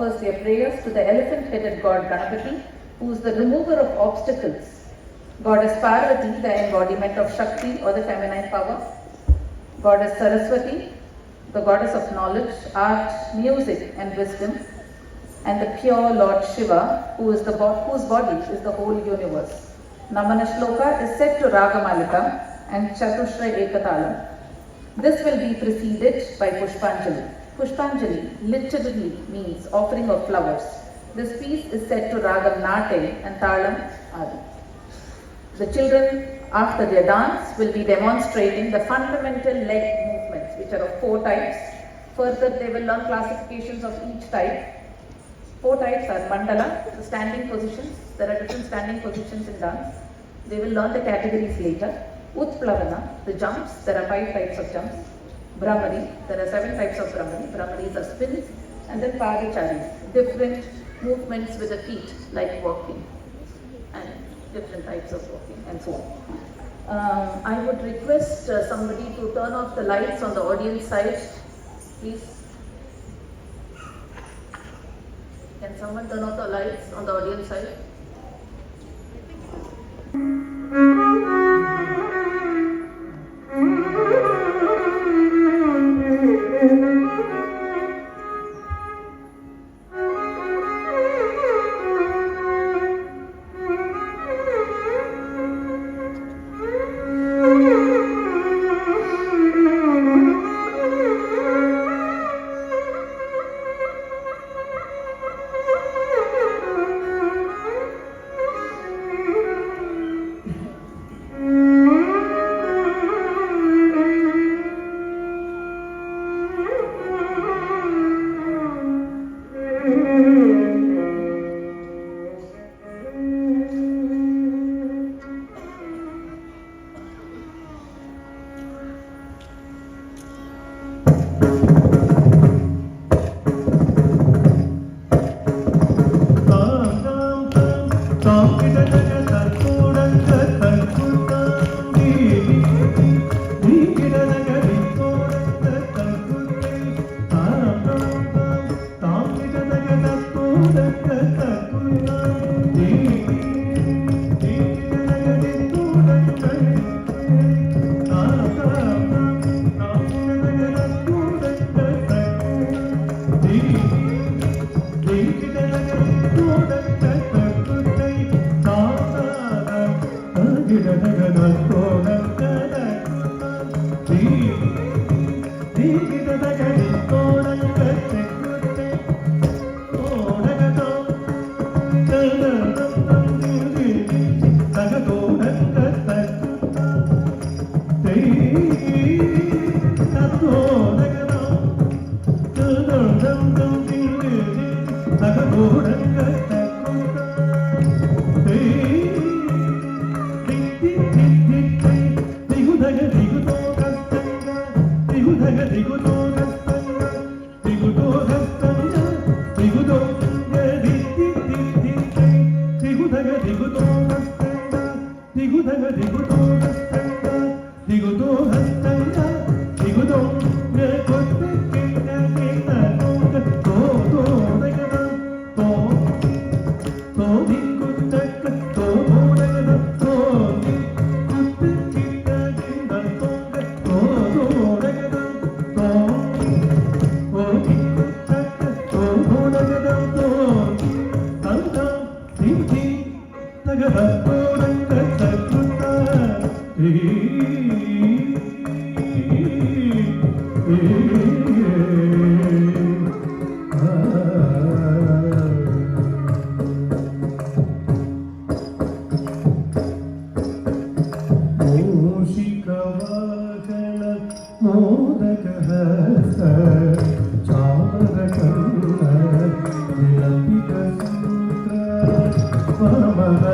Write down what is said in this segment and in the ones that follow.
offers their prayers to the elephant-headed god Ganapati, who is the remover of obstacles. Goddess Parvati, the embodiment of Shakti or the feminine power. Goddess Saraswati, the goddess of knowledge, art, music and wisdom. And the pure Lord Shiva, whose body is the whole universe. Namana Shloka is set to Ragamalika and Chatushra Ekatalam. This will be preceded by Pushpanjali. Pushpanjali literally means offering of flowers. This piece is set to Ragam Nate and Talam Adi. The children, after their dance, will be demonstrating the fundamental leg movements, which are of 4 types. Further, they will learn classifications of each type. 4 types are Mandala, the standing positions. There are different standing positions in dance. They will learn the categories later. Utplavana, the jumps. There are 5 types of jumps. Brahmari, there are 7 types of Brahmari. Brahmaris are spins. And then Paricharis, different movements with the feet, like walking. And different types of walking and so on. I would request somebody to turn off the lights on the audience side, please. Can someone turn off the lights on the audience side?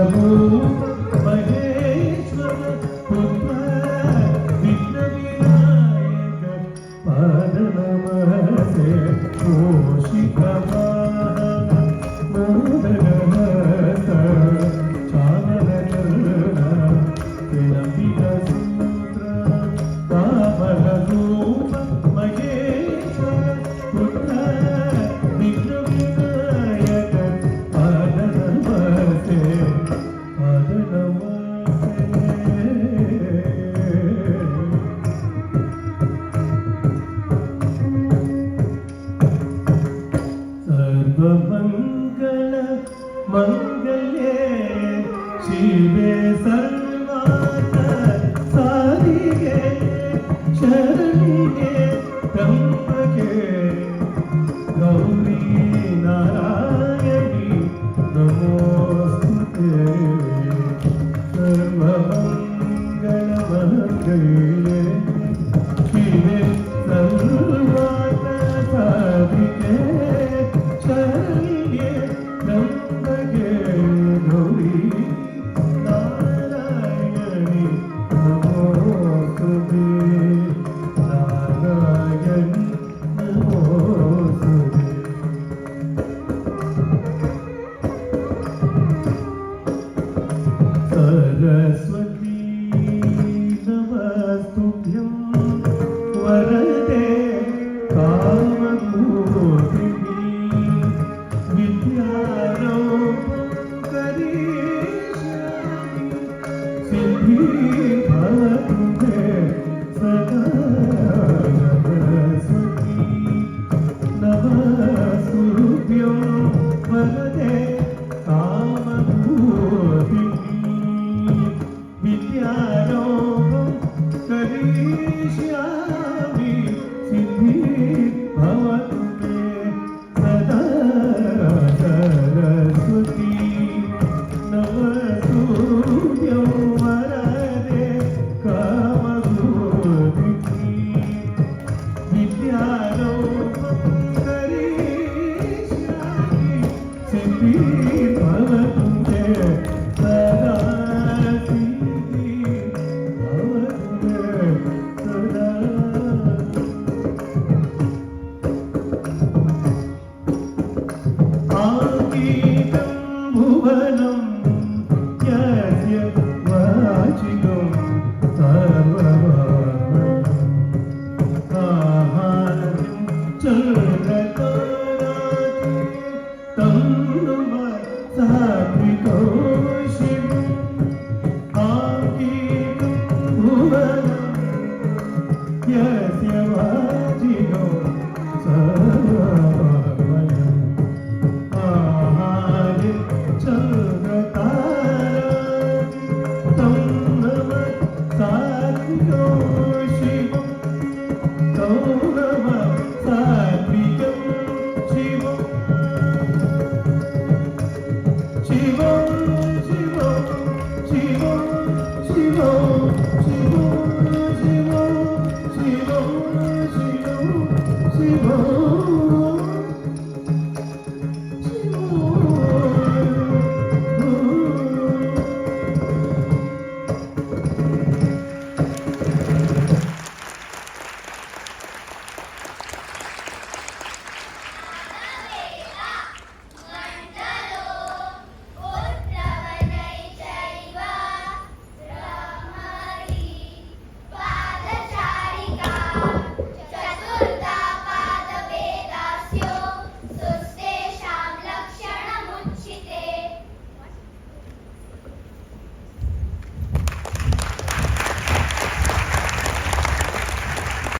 Mama, सर्वमङ्गल मङ्गल्ये शिवे सर्वार्थ साधिके शरण्ये त्र्यम्बके गौरी नारायणी नमोस्तुते सर्वमङ्गल मङ्गल्ये शिवे सर्वार्थ साधिके शरण्ये त्र्यम्बके गौरी नारायणी नमोस्तुते नारायणी नमोस्तुते सरस्वती नमस्तुभ्यं वरदे कामरूपिणी विद्यारूपं करिष्यामि सिद्धिर्भवतु मे सदा सरस्वती नमस्तुभ्यं वरदे कामरूपिणी विद्यारूपं करिष्यामि सिद्धिर्भवतु मे सदा सरस्वती नमस्तुभ्यं वरदे कामरूपिणी विद्यारूपं करिष्यामि सिद्धिर्भवतु